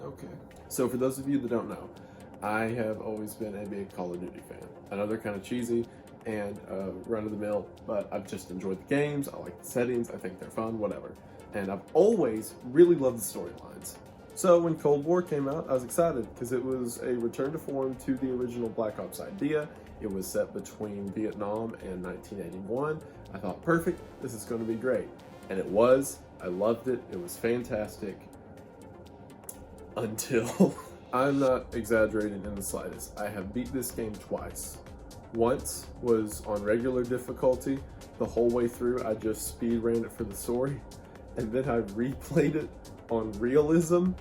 Okay. So for those of you that don't know, I have always been a big Call of Duty fan. I know they're kind of cheesy and run-of-the-mill, but I've just enjoyed the games. I like the settings. I think they're fun, whatever. And I've always really loved the storylines. So when Cold War came out, I was excited because it was a return to form to the original Black Ops idea. It was set between Vietnam and 1981. I thought, perfect, this is going to be great. And it was. I loved it. It was fantastic. Until... I'm not exaggerating in the slightest. I have beat this game twice. Once was on regular difficulty. The whole way through, I just speed ran it for the story. And then I replayed it on realism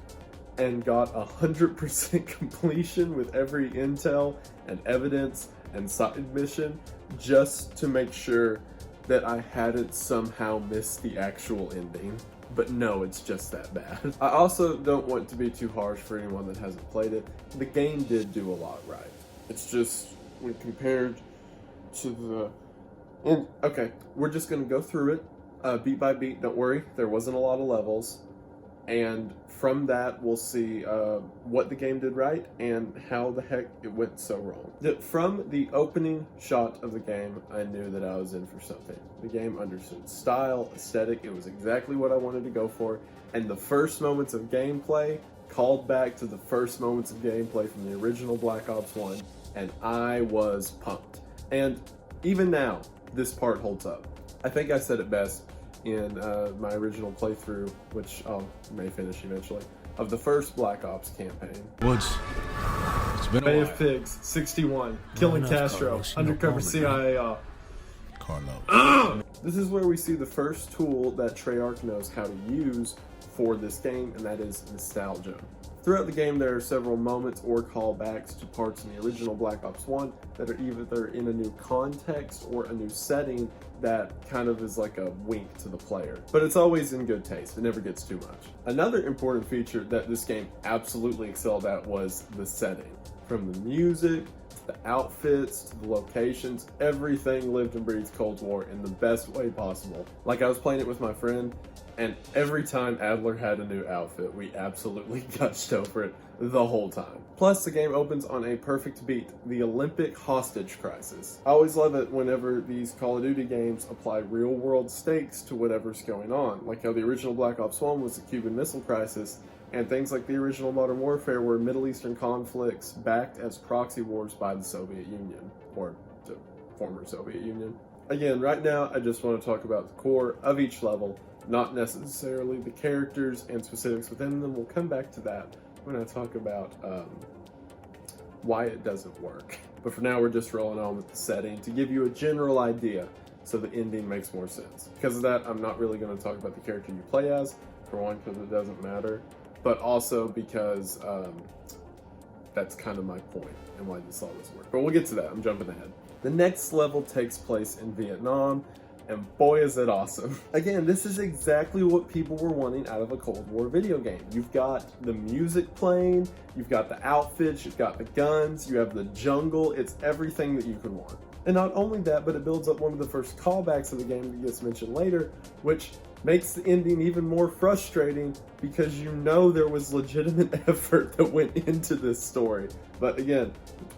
and got 100% completion with every intel and evidence and side mission just to make sure that I hadn't somehow missed the actual ending. But no, it's just that bad. I also don't want to be too harsh for anyone that hasn't played it. The game did do a lot right. It's just, when compared to the... Okay, we're just going to go through it beat by beat. Don't worry, there wasn't a lot of levels. And from that, we'll see what the game did right and how the heck it went so wrong. From the opening shot of the game, I knew that I was in for something. The game understood style, aesthetic. It was exactly what I wanted to go for. And the first moments of gameplay called back to the first moments of gameplay from the original Black Ops 1. And I was pumped. And even now, this part holds up. I think I said it best in my original playthrough, which I may finish eventually, of the first Black Ops campaign. Woods. It's been a Bay while. of Pigs, 61, killing Castro, Carlos, undercover no CIA. Carlos. This is where we see the first tool that Treyarch knows how to use for this game, and that is nostalgia. Throughout the game, there are several moments or callbacks to parts in the original Black Ops 1 that are either in a new context or a new setting that kind of is like a wink to the player. But it's always in good taste. It never gets too much. Another important feature that this game absolutely excelled at was the setting. From the music, to the outfits, to the locations, everything lived and breathed Cold War in the best way possible. Like, I was playing it with my friend, and every time Adler had a new outfit, we absolutely gushed over it the whole time. Plus, the game opens on a perfect beat, the Olympic hostage crisis. I always love it whenever these Call of Duty games apply real-world stakes to whatever's going on, like how the original Black Ops 1 was the Cuban Missile Crisis, and things like the original Modern Warfare were Middle Eastern conflicts backed as proxy wars by the Soviet Union, or the former Soviet Union. Again, right now, I just want to talk about the core of each level, not necessarily the characters and specifics within them. We'll come back to that when I talk about why it doesn't work. But for now, we're just rolling on with the setting to give you a general idea so the ending makes more sense. Because of that, I'm not really going to talk about the character you play as, for one, because it doesn't matter, but also because that's kind of my point and why this all doesn't work. But we'll get to that. I'm jumping ahead. The next level takes place in Vietnam, and boy is it awesome. Again, this is exactly what people were wanting out of a Cold War video game. You've got the music playing, you've got the outfits, you've got the guns, you have the jungle, it's everything that you could want. And not only that, but it builds up one of the first callbacks of the game that gets mentioned later, which makes the ending even more frustrating because you know there was legitimate effort that went into this story. But again,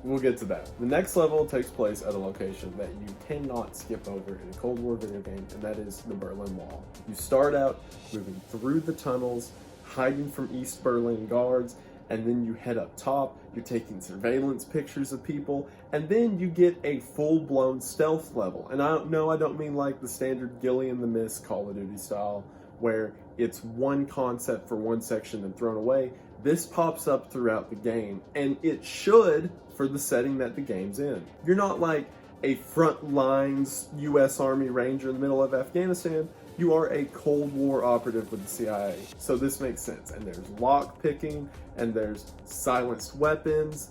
we'll get to that. The next level takes place at a location that you cannot skip over in a Cold War video game, and that is the Berlin Wall. You start out moving through the tunnels, hiding from East Berlin guards, and then you head up top, you're taking surveillance pictures of people, and then you get a full-blown stealth level. And I don't mean like the standard Gilly and the Mist Call of Duty style, where it's one concept for one section and thrown away. This pops up throughout the game, and it should for the setting that the game's in. You're not like a front lines U.S. Army Ranger in the middle of Afghanistan. You are a Cold War operative with the CIA. So this makes sense. And there's lock picking, and there's silenced weapons,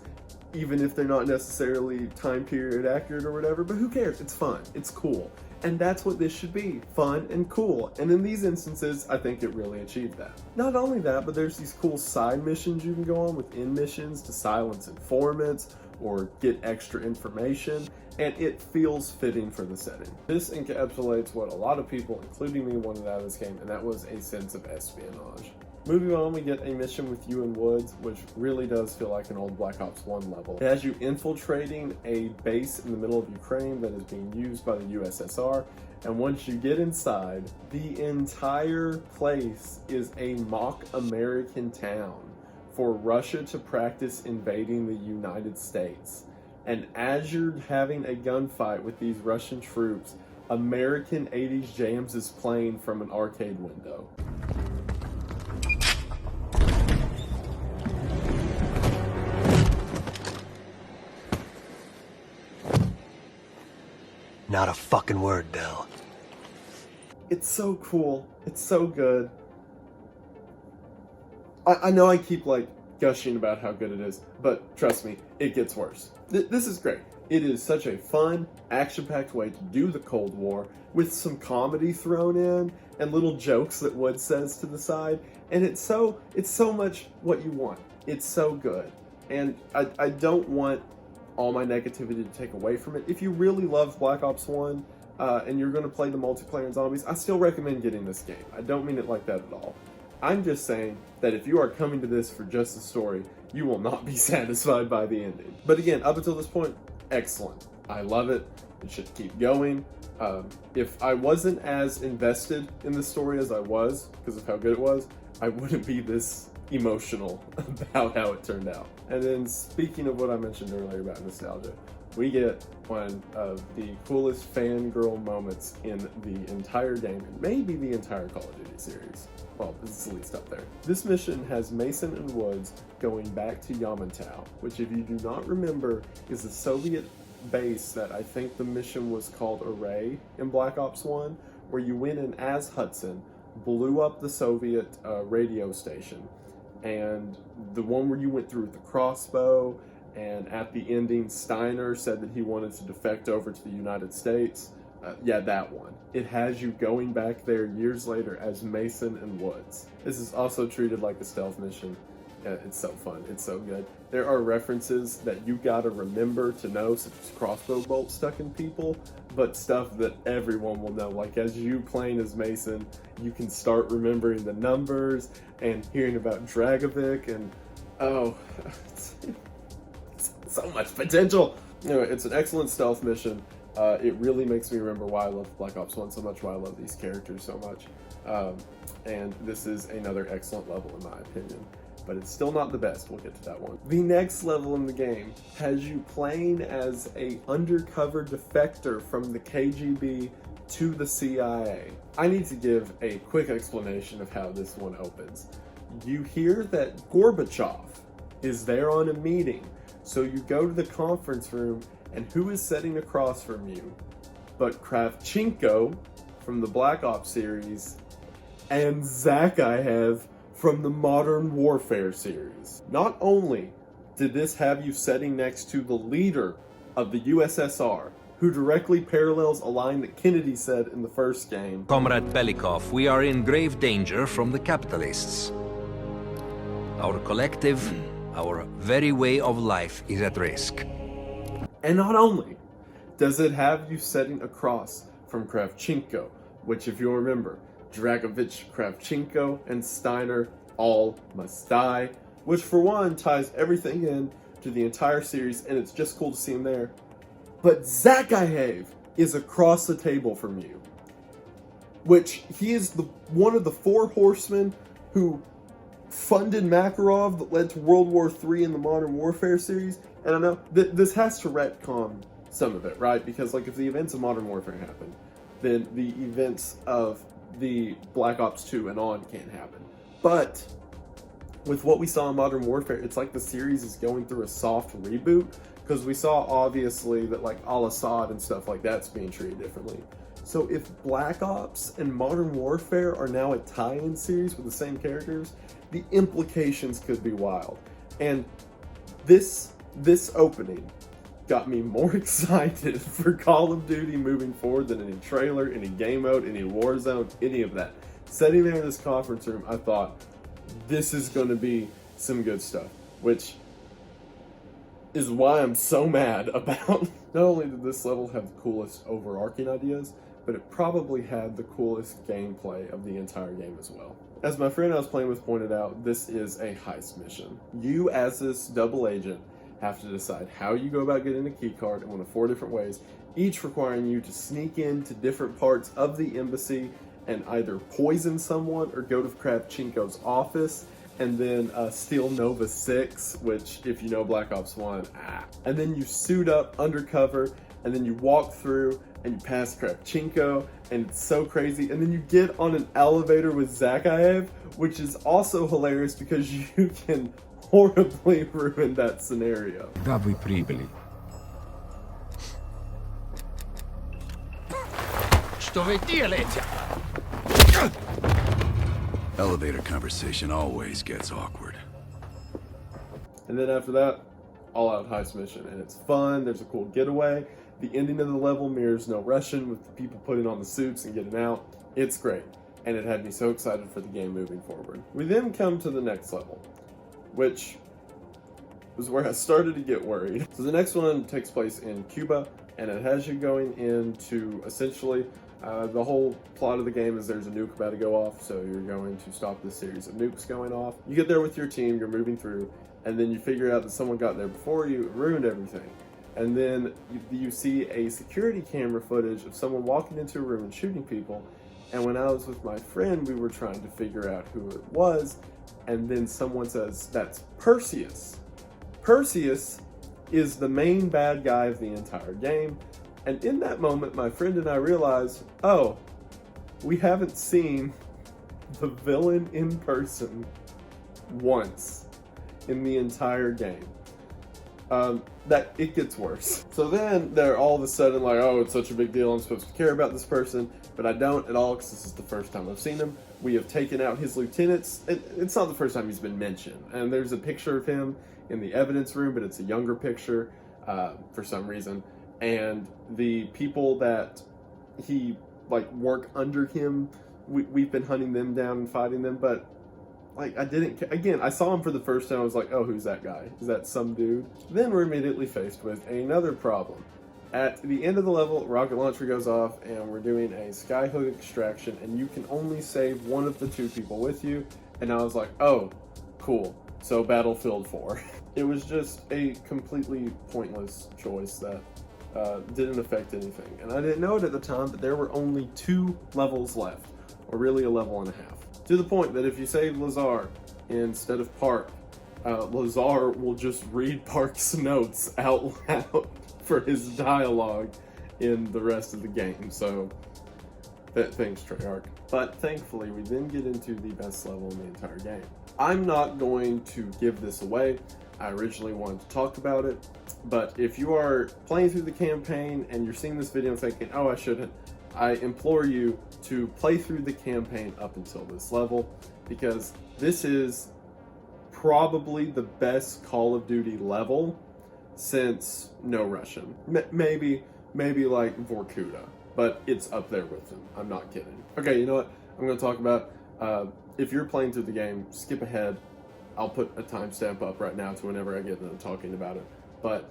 even if they're not necessarily time period accurate or whatever, but who cares? It's fun. It's cool. And that's what this should be, fun and cool. And in these instances, I think it really achieved that. Not only that, but there's these cool side missions you can go on within missions to silence informants or get extra information, and it feels fitting for the setting. This encapsulates what a lot of people, including me, wanted out of this game, and that was a sense of espionage. Moving on, we get a mission with you in Woods, which really does feel like an old Black Ops 1 level. It has you infiltrating a base in the middle of Ukraine that is being used by the USSR, and once you get inside, the entire place is a mock American town for Russia to practice invading the United States. And as you're having a gunfight with these Russian troops, American 80s jams is playing from an arcade window. Not a fucking word, Del. It's so cool. It's so good. I know I keep gushing about how good it is, but trust me, it gets worse. This is great. It is such a fun, action-packed way to do the Cold War with some comedy thrown in and little jokes that Wood says to the side, and it's so much what you want. It's so good, and I don't want all my negativity to take away from it. If you really love Black Ops 1 and you're going to play the multiplayer and zombies, I still recommend getting this game. I don't mean it like that at all. I'm just saying that if you are coming to this for just the story, you will not be satisfied by the ending. But again, up until this point, excellent. I love it. It should keep going. If I wasn't as invested in the story as I was, because of how good it was, I wouldn't be this emotional about how it turned out. And then speaking of what I mentioned earlier about nostalgia, we get one of the coolest fangirl moments in the entire game, and maybe the entire Call of Duty series. Well, this is at least up there. This mission has Mason and Woods going back to Yamantau, which, if you do not remember, is a Soviet base that I think the mission was called Array in Black Ops 1, where you went in as Hudson, blew up the Soviet radio station, and the one where you went through with the crossbow, and at the ending, Steiner said that he wanted to defect over to the United States. Yeah, that one. It has you going back there years later as Mason and Woods. This is also treated like a stealth mission. It's so fun. It's so good. There are references that you gotta remember to know, such as crossbow bolts stuck in people, but stuff that everyone will know. Like, as you playing as Mason, you can start remembering the numbers and hearing about Dragovic, and oh, so much potential. Anyway, it's an excellent stealth mission. It really makes me remember why I love Black Ops 1 so much, why I love these characters so much. And this is another excellent level in my opinion. But it's still not the best. We'll get to that one. The next level in the game has you playing as a undercover defector from the KGB to the CIA. I need to give a quick explanation of how this one opens. You hear that Gorbachev is there on a meeting, so you go to the conference room, and who is sitting across from you but Kravchenko from the Black Ops series and Zakhaev from the Modern Warfare series. Not only did this have you sitting next to the leader of the USSR, who directly parallels a line that Kennedy said in the first game. Comrade Belikov, we are in grave danger from the capitalists. Our collective, our very way of life is at risk. And not only does it have you sitting across from Kravchenko, which, if you'll remember, Dragovich, Kravchenko, and Steiner all must die, which for one ties everything in to the entire series, and it's just cool to see him there. But Zakhaev is across the table from you, which he is one of the four horsemen who funded Makarov that led to World War III in the Modern Warfare series. And I know this has to retcon some of it, right? Because if the events of Modern Warfare happen, then the events of the Black Ops 2 and on can't happen. But with what we saw in Modern Warfare, it's like the series is going through a soft reboot, because we saw obviously that Al-Assad and stuff like that's being treated differently. So if Black Ops and Modern Warfare are now a tie-in series with the same characters, the implications could be wild. And this opening got me more excited for Call of Duty moving forward than any trailer, any game mode, any Warzone, any of that. Sitting there in this conference room, I thought, this is going to be some good stuff, which is why I'm so mad about. Not only did this level have the coolest overarching ideas, but it probably had the coolest gameplay of the entire game as well. As my friend I was playing with pointed out, this is a heist mission. You, as this double agent, have to decide how you go about getting a key card in one of 4 different ways, each requiring you to sneak into different parts of the embassy and either poison someone or go to Kravchenko's office and then steal Nova 6, which, if you know Black Ops 1, And then you suit up undercover, and then you walk through, and you pass Kravchenko, and it's so crazy. And then you get on an elevator with Zakaev, which is also hilarious because you can horribly ruin that scenario. Да вы прибыли. Что вы делаете? Elevator conversation always gets awkward. And then after that, all-out heist mission, and it's fun. There's a cool getaway. The ending of the level mirrors No Russian with the people putting on the suits and getting out. It's great, and it had me so excited for the game moving forward. We then come to the next level, which was where I started to get worried. So the next one takes place in Cuba, and it has you going into essentially the whole plot of the game is there's a nuke about to go off, so you're going to stop this series of nukes going off. You get there with your team, you're moving through, and then you figure out that someone got there before you, ruined everything. And then you see a security camera footage of someone walking into a room and shooting people. And when I was with my friend, we were trying to figure out who it was, and then someone says, that's Perseus. Perseus is the main bad guy of the entire game. And in that moment, my friend and I realized, oh, we haven't seen the villain in person once in the entire game. That it gets worse. So then they're all of a sudden like, oh, it's such a big deal, I'm supposed to care about this person, but I don't at all because this is the first time I've seen him. We have taken out his lieutenants. It's not the first time he's been mentioned. And there's a picture of him in the evidence room, but it's a younger picture for some reason. And the people that he work under him, we've been hunting them down and fighting them, but I saw him for the first time. I was like, oh, who's that guy? Is that some dude? Then we're immediately faced with another problem. At the end of the level, rocket launcher goes off, and we're doing a skyhook extraction, and you can only save one of the 2 people with you. And I was like, oh, cool. So Battlefield 4. It was just a completely pointless choice that didn't affect anything. And I didn't know it at the time, but there were only 2 levels left, or really a level and a half. To the point that if you save Lazar instead of Park, Lazar will just read Park's notes out loud for his dialogue in the rest of the game. So, thanks Treyarch. But thankfully, we then get into the best level in the entire game. I'm not going to give this away. I originally wanted to talk about it, but if you are playing through the campaign and you're seeing this video and thinking, oh, I shouldn't, I implore you to play through the campaign up until this level, because this is probably the best Call of Duty level since No Russian. Maybe like Vorkuta, but it's up there with them. I'm not kidding. Okay, you know what? I'm going to talk about, if you're playing through the game, skip ahead. I'll put a timestamp up right now to whenever I get done talking about it, but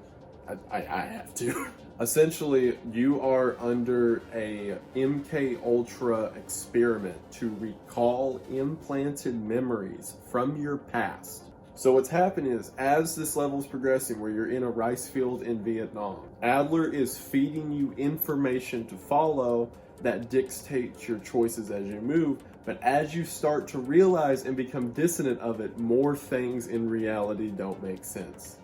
I have to. Essentially, you are under a MK Ultra experiment to recall implanted memories from your past. So what's happening is, as this level is progressing, where you're in a rice field in Vietnam, Adler is feeding you information to follow that dictates your choices as you move, but as you start to realize and become dissonant of it, more things in reality don't make sense.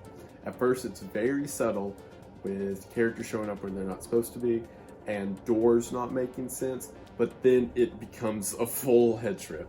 At first, it's very subtle, with characters showing up where they're not supposed to be, and doors not making sense, but then it becomes a full head trip.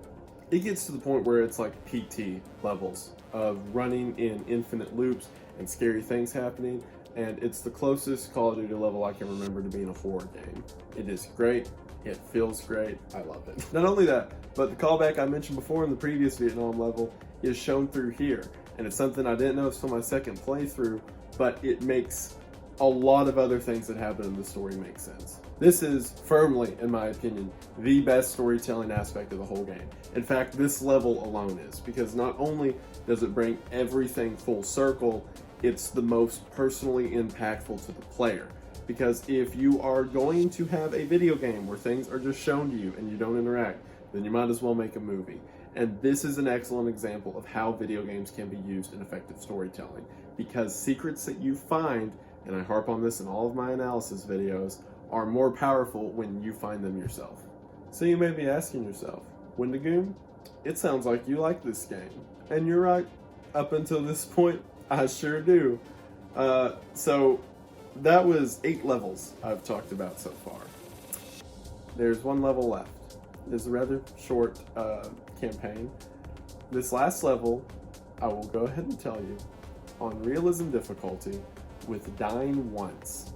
It gets to the point where it's like PT levels of running in infinite loops and scary things happening, and it's the closest Call of Duty level I can remember to being a horror game. It is great. It feels great. I love it. Not only that, but the callback I mentioned before in the previous Vietnam level is shown through here, and it's something I didn't notice till my second playthrough, but it makes a lot of other things that happen in the story make sense. This is firmly, in my opinion, the best storytelling aspect of the whole game. In fact, this level alone is, because not only does it bring everything full circle, it's the most personally impactful to the player. Because if you are going to have a video game where things are just shown to you and you don't interact, then you might as well make a movie. And this is an excellent example of how video games can be used in effective storytelling, because secrets that you find, and I harp on this in all of my analysis videos, are more powerful when you find them yourself. So you may be asking yourself, Wendigoon, it sounds like you like this game. And you're right, up until this point, I sure do. So that was 8 levels I've talked about so far. There's 1 level left. It's a rather short campaign. This last level, I will go ahead and tell you, on realism difficulty, with dying once,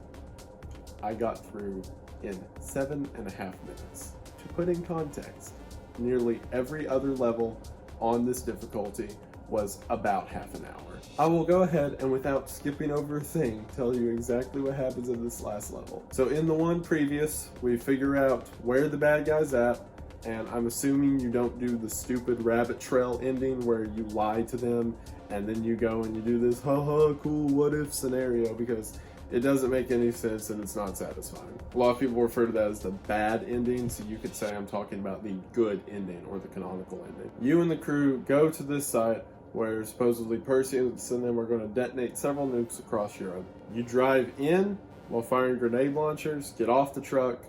I got through in 7.5 minutes. To put in context, nearly every other level on this difficulty was about half an hour. I will go ahead and, without skipping over a thing, tell you exactly what happens in this last level. So in the one previous, we figure out where the bad guy's at, and I'm assuming you don't do the stupid rabbit trail ending where you lie to them and then you go and you do this haha cool what if scenario, because it doesn't make any sense and it's not satisfying. A lot of people refer to that as the bad ending, so you could say I'm talking about the good ending or the canonical ending. You and the crew go to this site where supposedly Percy and them are going to detonate several nukes across Europe. You drive in while firing grenade launchers, get off the truck,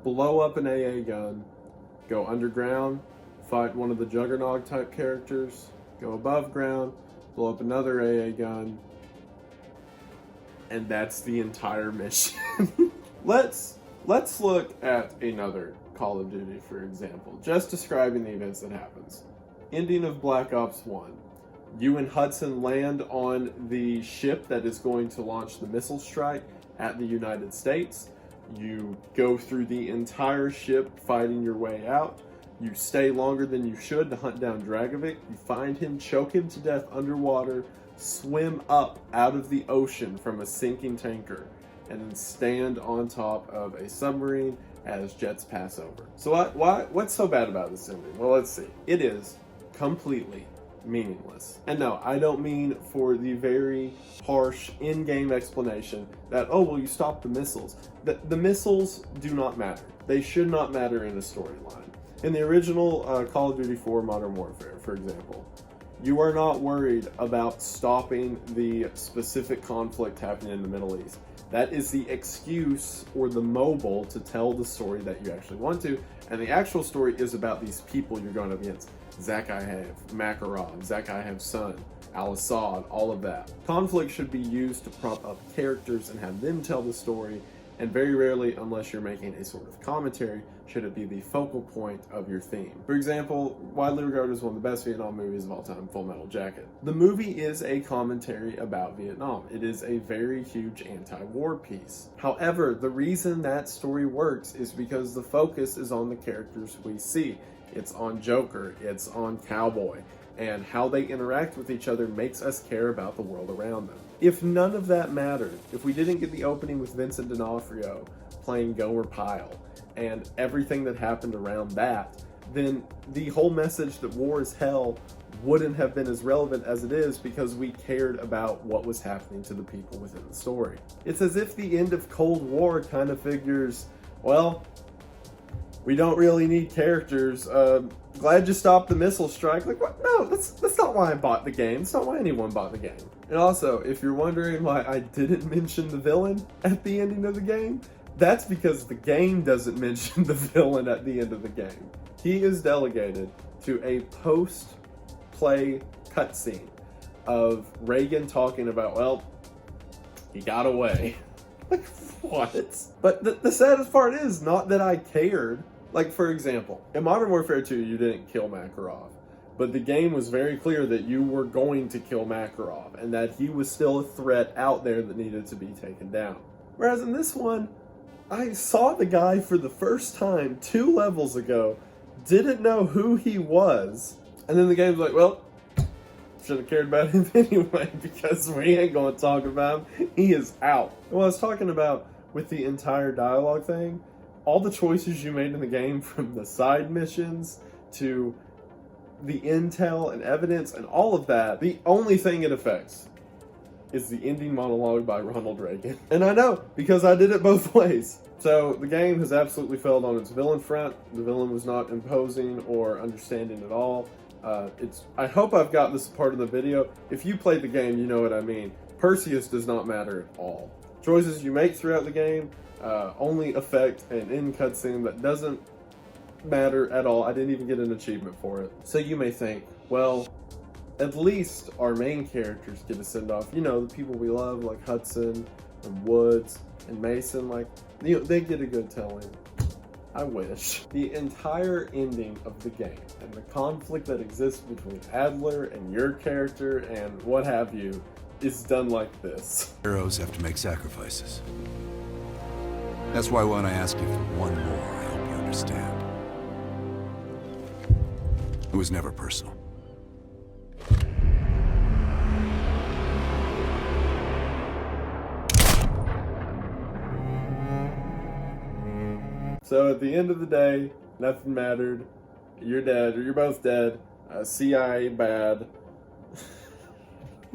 blow up an AA gun, go underground, fight one of the Juggernaut type characters, go above ground, blow up another AA gun, and that's the entire mission. Let's look at another Call of Duty, for example, just describing the events that happens. Ending of Black Ops 1. You and Hudson land on the ship that is going to launch the missile strike at the United States. You go through the entire ship fighting your way out. You stay longer than you should to hunt down Dragovic. You find him, choke him to death underwater, swim up out of the ocean from a sinking tanker, and then stand on top of a submarine as jets pass over. So what's so bad about this ending? Well, let's see. It is completely meaningless. And no, I don't mean for the very harsh in-game explanation that, oh, well, you stop the missiles. The missiles do not matter. They should not matter in a storyline. In the original Call of Duty 4 Modern Warfare, for example, you are not worried about stopping the specific conflict happening in the Middle East. That is the excuse or the mobile to tell the story that you actually want to, and the actual story is about these people you're going up against. Zakhaev, Makarov, Zakhaev's son, Al-Assad, all of that. Conflict should be used to prop up characters and have them tell the story, and very rarely, unless you're making a sort of commentary, should it be the focal point of your theme. For example, widely regarded as one of the best Vietnam movies of all time, Full Metal Jacket. The movie is a commentary about Vietnam. It is a very huge anti-war piece. However, the reason that story works is because the focus is on the characters we see. It's on Joker, it's on Cowboy, and how they interact with each other makes us care about the world around them. If none of that mattered, if we didn't get the opening with Vincent D'Onofrio playing Gomer Pyle, and everything that happened around that, then the whole message that war is hell wouldn't have been as relevant as it is, because we cared about what was happening to the people within the story. It's as if the end of Cold War kind of figures, well, we don't really need characters. Glad you stopped the missile strike. Like, what? No, that's not why I bought the game. It's not why anyone bought the game. And also, if you're wondering why I didn't mention the villain at the ending of the game, that's because the game doesn't mention the villain at the end of the game. He is delegated to a post-play cutscene of Reagan talking about, well, he got away. Like, what? But the saddest part is not that I cared. Like, for example, in Modern Warfare 2, you didn't kill Makarov, but the game was very clear that you were going to kill Makarov, and that he was still a threat out there that needed to be taken down. Whereas in this one, I saw the guy for the first time 2 levels ago, didn't know who he was, and then the game's like, well, should have cared about him anyway, because we ain't going to talk about him. He is out. And what I was talking about with the entire dialogue thing, all the choices you made in the game, from the side missions to the intel and evidence and all of that, the only thing it affects is the ending monologue by Ronald Reagan. And I know, because I did it both ways. So the game has absolutely failed on its villain front. The villain was not imposing or understanding at all. I hope I've got this part of the video. If you played the game, you know what I mean. Perseus does not matter at all. Choices you make throughout the game only affect an end cutscene that doesn't matter at all. I didn't even get an achievement for it. So you may think, well, at least our main characters get a send-off. You know, the people we love, like Hudson and Woods and Mason, like, you know, they get a good telling. I wish. The entire ending of the game and the conflict that exists between Adler and your character and what have you is done like this. Heroes have to make sacrifices. That's why when I ask you for one more, I hope you understand. It was never personal. So at the end of the day, nothing mattered. You're dead, or you're both dead. CIA bad.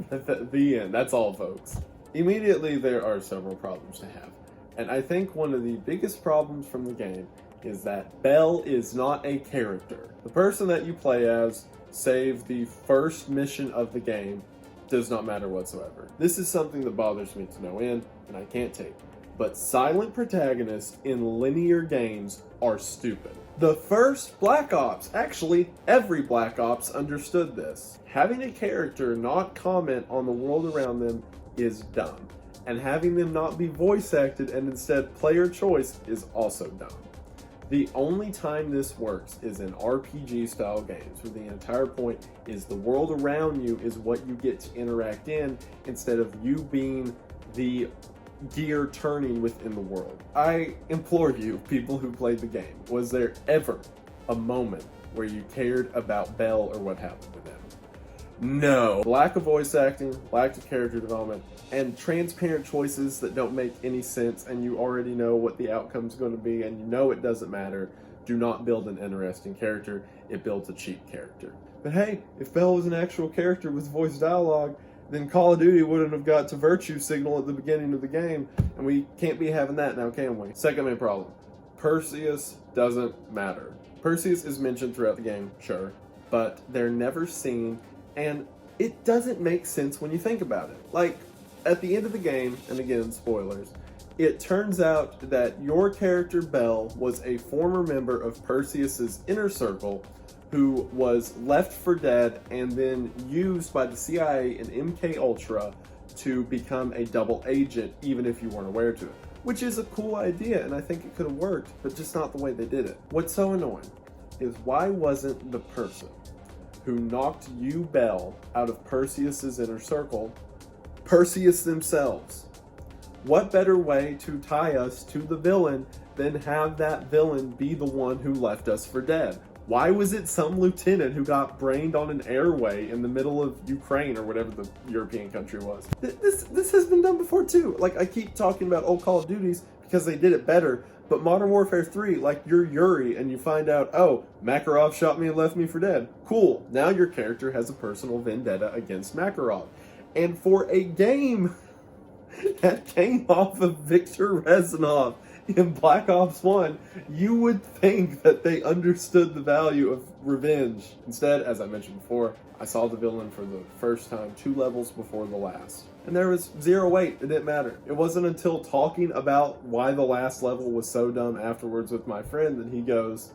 The end. That's all, folks. Immediately, there are several problems to have. And I think one of the biggest problems from the game is that Bell is not a character. The person that you play as, save the first mission of the game, does not matter whatsoever. This is something that bothers me to no end, and I can't take. But silent protagonists in linear games are stupid. The first Black Ops, actually every Black Ops understood this. Having a character not comment on the world around them is dumb. And having them not be voice acted and instead player choice is also dumb. The only time this works is in RPG style games, where the entire point is the world around you is what you get to interact in, instead of you being the gear turning within the world. I implore you, people who played the game, was there ever a moment where you cared about Bell or what happened to them? No. Lack of voice acting, lack of character development, and transparent choices that don't make any sense, and you already know what the outcome's going to be, and you know it doesn't matter, do not build an interesting character. It builds a cheap character. But hey, if Bell was an actual character with voice dialogue, then Call of Duty wouldn't have got to virtue signal at the beginning of the game, and we can't be having that now, can we? Second main problem. Perseus doesn't matter. Perseus is mentioned throughout the game, sure, but they're never seen, and it doesn't make sense when you think about it. Like, at the end of the game, and again, spoilers, it turns out that your character Bell was a former member of Perseus's inner circle who was left for dead and then used by the CIA and MK Ultra to become a double agent, even if you weren't aware to it. Which is a cool idea, and I think it could have worked, but just not the way they did it. What's so annoying is, why wasn't the person who knocked you, Bell, out of Perseus's inner circle Perseus themselves? What better way to tie us to the villain than have that villain be the one who left us for dead? Why was it some lieutenant who got brained on an airway in the middle of Ukraine or whatever the European country was? This has been done before too. Like, I keep talking about old Call of Duties because they did it better, but Modern Warfare 3, like, you're Yuri and you find out, oh, Makarov shot me and left me for dead. Cool, now your character has a personal vendetta against Makarov. And for a game that came off of Viktor Rezanov in Black Ops 1, you would think that they understood the value of revenge. Instead, as I mentioned before, I saw the villain for the first time 2 levels before the last. And there was zero weight, it didn't matter. It wasn't until talking about why the last level was so dumb afterwards with my friend that he goes,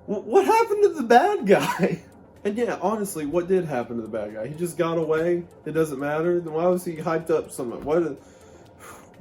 what happened to the bad guy? And yeah, honestly, what did happen to the bad guy? He just got away? It doesn't matter? Then why was he hyped up so much?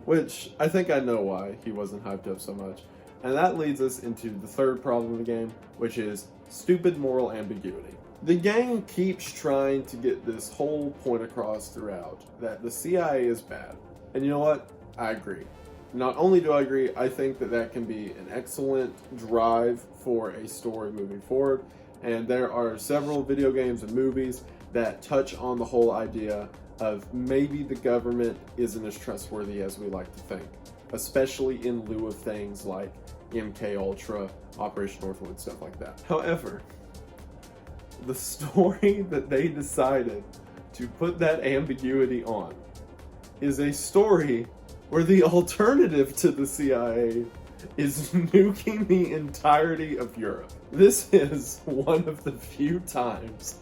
Which, I think I know why he wasn't hyped up so much. And that leads us into the third problem of the game, which is stupid moral ambiguity. The game keeps trying to get this whole point across throughout, that the CIA is bad. And you know what? I agree. Not only do I agree, I think that that can be an excellent drive for a story moving forward. And there are several video games and movies that touch on the whole idea of maybe the government isn't as trustworthy as we like to think, especially in lieu of things like MK Ultra, Operation Northwood, stuff like that. However, the story that they decided to put that ambiguity on is a story where the alternative to the CIA is nuking the entirety of Europe. This is one of the few times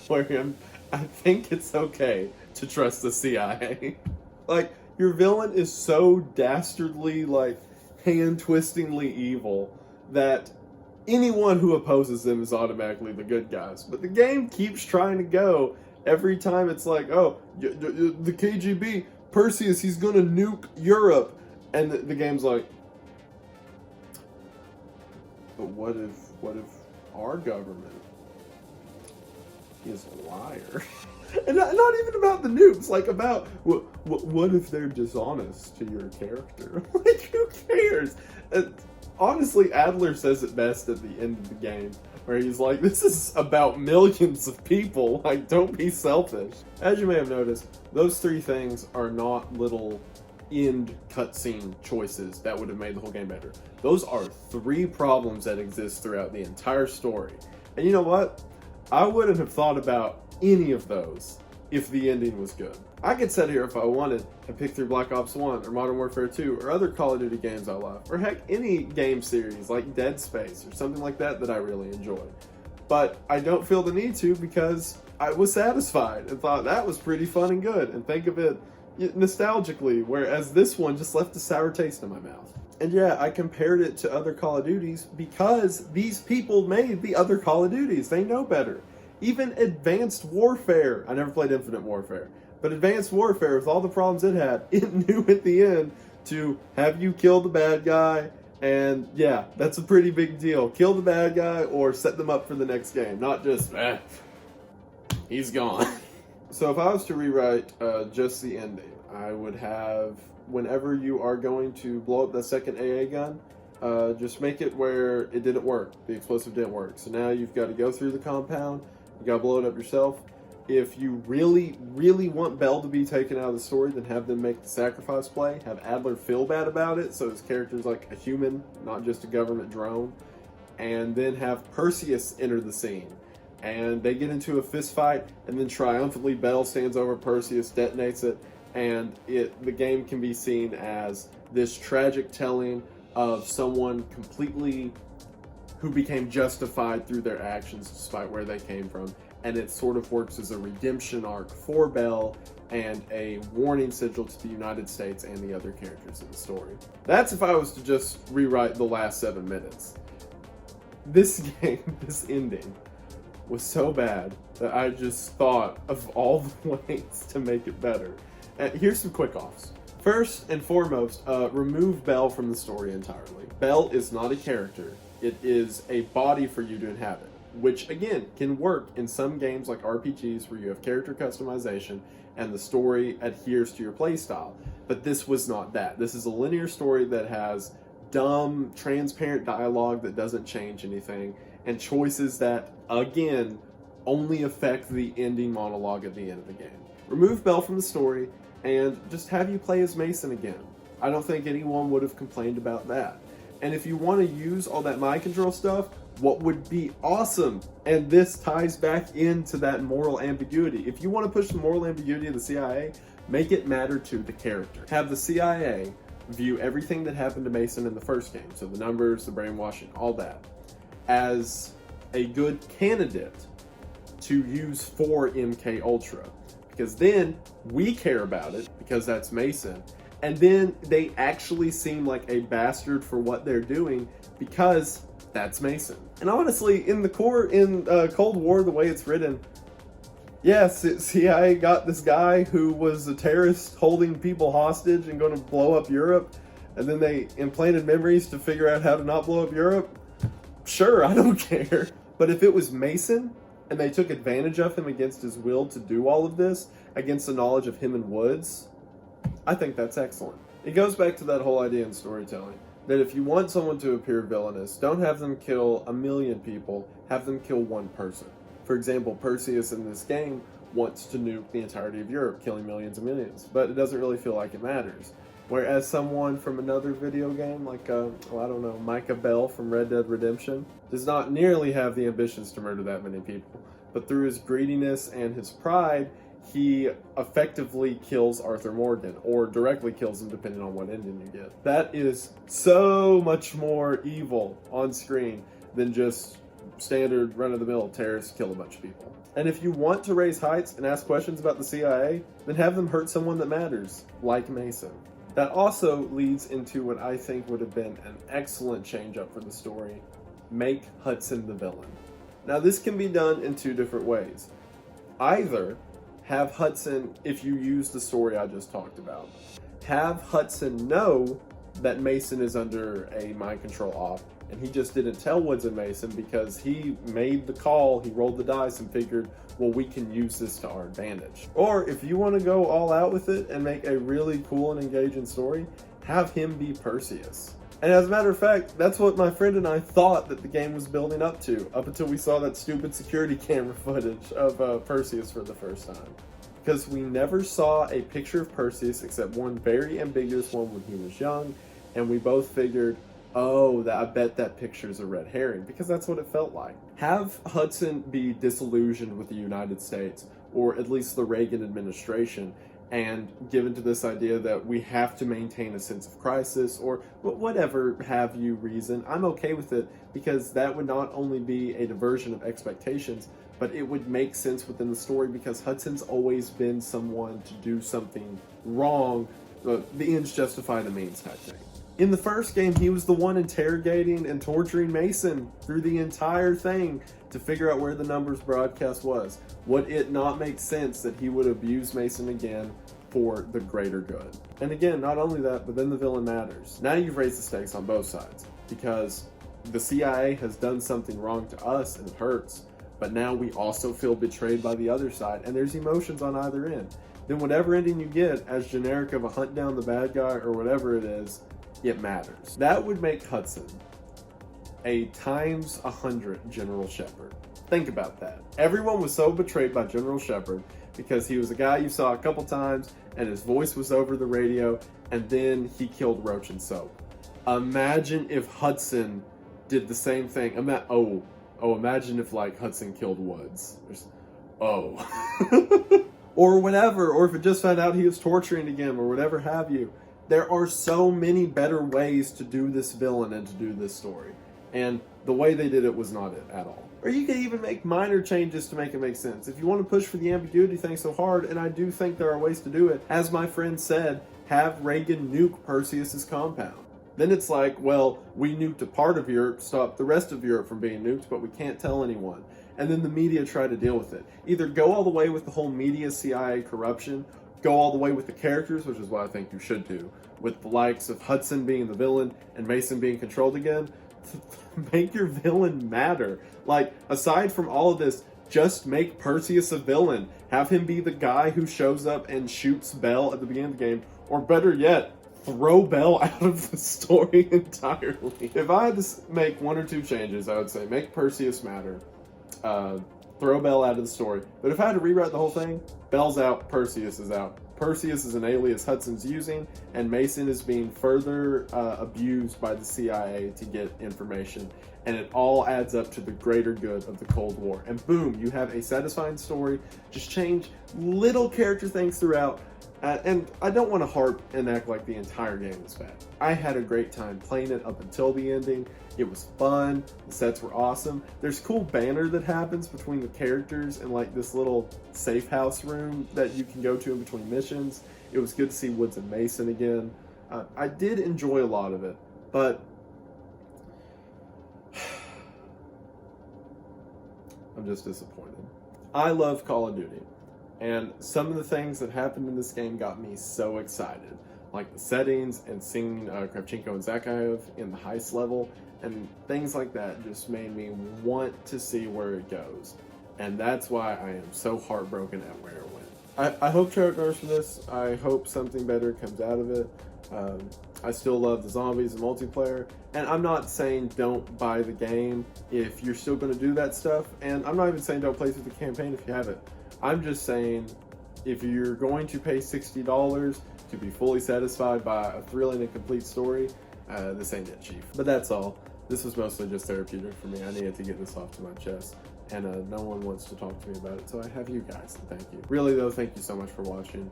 where I think it's okay to trust the CIA. Like, your villain is so dastardly, like, hand-twistingly evil that anyone who opposes them is automatically the good guys. But the game keeps trying to go. Every time it's like, oh, the KGB, Perseus, he's gonna nuke Europe. And the game's like, but what if our government is a liar? And not even about the nukes, like about what if they're dishonest to your character? Like, who cares? Honestly, Adler says it best at the end of the game, where he's like, this is about millions of people, like, don't be selfish. As you may have noticed, those three things are not little end cutscene choices that would have made the whole game better. Those are three problems that exist throughout the entire story. And you know what? I wouldn't have thought about any of those if the ending was good. I could sit here if I wanted and pick through Black Ops 1 or Modern Warfare 2 or other Call of Duty games I love, or heck, any game series like Dead Space or something like that that I really enjoy. But I don't feel the need to, because I was satisfied and thought that was pretty fun and good, and think of it nostalgically, whereas this one just left a sour taste in my mouth. And yeah, I compared it to other Call of Duties because these people made the other Call of Duties. They know better. Even Advanced Warfare, I never played Infinite Warfare, but Advanced Warfare, with all the problems it had, it knew at the end to have you kill the bad guy, and yeah, that's a pretty big deal. Kill the bad guy or set them up for the next game, not just, he's gone. So if I was to rewrite just the ending, I would have, whenever you are going to blow up the second AA gun, just make it where it didn't work. The explosive didn't work. So now you've got to go through the compound, you got to blow it up yourself. If you really, really want Bell to be taken out of the story, then have them make the sacrifice play. Have Adler feel bad about it, so his character's like a human, not just a government drone. And then have Perseus enter the scene. And they get into a fist fight, and then triumphantly Bell stands over Perseus, detonates it, and the game can be seen as this tragic telling of someone completely who became justified through their actions despite where they came from. And it sort of works as a redemption arc for Bell and a warning sigil to the United States and the other characters in the story. That's if I was to just rewrite the last 7 minutes. This game, this ending, was so bad that I just thought of all the ways to make it better. And here's some quick offs. First and foremost, remove Bell from the story entirely. Bell is not a character. It is a body for you to inhabit, which again can work in some games like RPGs where you have character customization and the story adheres to your playstyle. But this was not that. This is a linear story that has dumb, transparent dialogue that doesn't change anything, and choices that, again, only affect the ending monologue at the end of the game. Remove Bell from the story and just have you play as Mason again. I don't think anyone would have complained about that. And if you want to use all that mind control stuff, what would be awesome, and this ties back into that moral ambiguity. If you want to push the moral ambiguity of the CIA, make it matter to the character. Have the CIA view everything that happened to Mason in the first game, so the numbers, the brainwashing, all that, as a good candidate to use for MK Ultra. Because then we care about it, because that's Mason, and then they actually seem like a bastard for what they're doing, because that's Mason. And honestly, in the core, in Cold War, the way it's written, yes, CIA got this guy who was a terrorist holding people hostage and going to blow up Europe, and then they implanted memories to figure out how to not blow up Europe. Sure, I don't care. But if it was Mason, and they took advantage of him against his will to do all of this, against the knowledge of him and Woods, I think that's excellent. It goes back to that whole idea in storytelling, that if you want someone to appear villainous, don't have them kill 1 million people, have them kill one person. For example, Perseus in this game wants to nuke the entirety of Europe, killing millions and millions, but it doesn't really feel like it matters. Whereas someone from another video game, like, Micah Bell from Red Dead Redemption, does not nearly have the ambitions to murder that many people. But through his greediness and his pride, he effectively kills Arthur Morgan, or directly kills him depending on what ending you get. That is so much more evil on screen than just standard run-of-the-mill terrorists kill a bunch of people. And if you want to raise heights and ask questions about the CIA, then have them hurt someone that matters, like Mason. That also leads into what I think would have been an excellent change-up for the story. Make Hudson the villain. Now this can be done in two different ways. Either have Hudson, if you use the story I just talked about, have Hudson know that Mason is under a mind control op, and he just didn't tell Woods and Mason because he made the call, he rolled the dice and figured, well, we can use this to our advantage. Or if you want to go all out with it and make a really cool and engaging story, have him be Perseus. And as a matter of fact, that's what my friend and I thought that the game was building up to, up until we saw that stupid security camera footage of Perseus for the first time. Because we never saw a picture of Perseus except one very ambiguous one when he was young, and we both figured, oh, I bet that picture's a red herring, because that's what it felt like. Have Hudson be disillusioned with the United States, or at least the Reagan administration, and given to this idea that we have to maintain a sense of crisis, or whatever have you reason. I'm okay with it, because that would not only be a diversion of expectations, but it would make sense within the story, because Hudson's always been someone to do something wrong, the ends justify the means type thing. In the first game, he was the one interrogating and torturing Mason through the entire thing to figure out where the numbers broadcast was. Would it not make sense that he would abuse Mason again for the greater good? And again, not only that, but then the villain matters. Now you've raised the stakes on both sides, because the CIA has done something wrong to us and it hurts, but now we also feel betrayed by the other side, and there's emotions on either end. Then whatever ending you get, as generic of a hunt down the bad guy or whatever it is, it matters. That would make Hudson a times 100 General Shepard. Think about that. Everyone was so betrayed by General Shepard because he was a guy you saw a couple times and his voice was over the radio, and then he killed Roach and Soap. Imagine if Hudson did the same thing. Imagine if like Hudson killed Woods. Or whatever, or if it just found out he was torturing again or whatever have you. There are so many better ways to do this villain and to do this story. And the way they did it was not it at all. Or you can even make minor changes to make it make sense. If you want to push for the ambiguity thing so hard, and I do think there are ways to do it, as my friend said, have Reagan nuke Perseus's compound. Then it's like, well, we nuked a part of Europe, stopped the rest of Europe from being nuked, but we can't tell anyone. And then the media try to deal with it. Either go all the way with the whole media CIA corruption, go all the way with the characters, which is what I think you should do, with the likes of Hudson being the villain and Mason being controlled again. Make your villain matter. Like, aside from all of this, just make Perseus a villain. Have him be the guy who shows up and shoots Bell at the beginning of the game, or better yet, throw Bell out of the story entirely. If I had to make one or two changes, I would say make Perseus matter. Throw Bell out of the story. But if I had to rewrite the whole thing, Bell's out, Perseus is out. Perseus is an alias Hudson's using, and Mason is being further abused by the CIA to get information. And it all adds up to the greater good of the Cold War. And boom, you have a satisfying story. Just change little character things throughout. And I don't want to harp and act like the entire game was bad. I had a great time playing it up until the ending. It was fun. The sets were awesome. There's cool banter that happens between the characters and like this little safe house room that you can go to in between missions. It was good to see Woods and Mason again. I did enjoy a lot of it, but I'm just disappointed. I love Call of Duty, and some of the things that happened in this game got me so excited. Like the settings and seeing Kravchenko and Zakhaev in the heist level and things like that just made me want to see where it goes. And that's why I am so heartbroken at where it went. I hope Treyarch goes for this. I hope something better comes out of it. I still love the zombies and multiplayer. And I'm not saying don't buy the game if you're still going to do that stuff. And I'm not even saying don't play through the campaign if you haven't. I'm just saying if you're going to pay $60 to be fully satisfied by a thrilling and complete story, this ain't it, Chief. But that's all. this was mostly just therapeutic for me. I needed to get this off to my chest, and no one wants to talk to me about it, so I have you guys, and thank you. Really though, thank you so much for watching.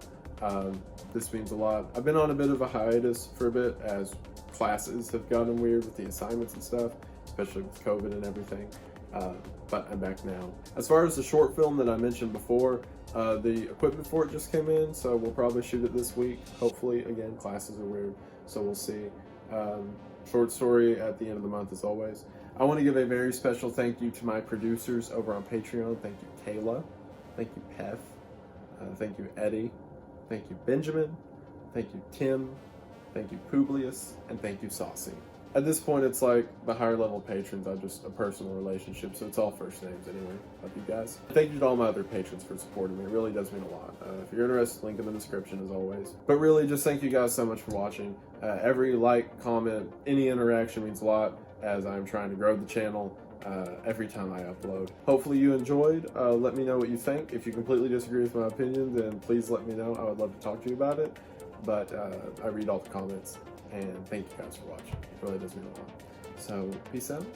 This means a lot. I've been on a bit of a hiatus for a bit as classes have gotten weird with the assignments and stuff, especially with COVID and everything, but I'm back now. As far as the short film that I mentioned before, the equipment for it just came in, so we'll probably shoot it this week. Hopefully, again, classes are weird, so we'll see. Short story at the end of the month as always. I want to give a very special thank you to my producers over on Patreon. Thank you, Kayla. Thank you, Peth. Thank you, Eddie. Thank you, Benjamin. Thank you, Tim. Thank you, Publius. And thank you, Saucy. At this point, it's like the higher level patrons are just a personal relationship, so it's all first names anyway. Love you guys. Thank you to all my other patrons for supporting me. It really does mean a lot. If you're interested, link in the description as always. But really, just thank you guys so much for watching. Every like, comment, any interaction means a lot as I'm trying to grow the channel every time I upload. Hopefully you enjoyed. Let me know what you think. If you completely disagree with my opinion, then please let me know. I would love to talk to you about it. But I read all the comments. And thank you guys for watching. It really does mean a lot. So, peace out.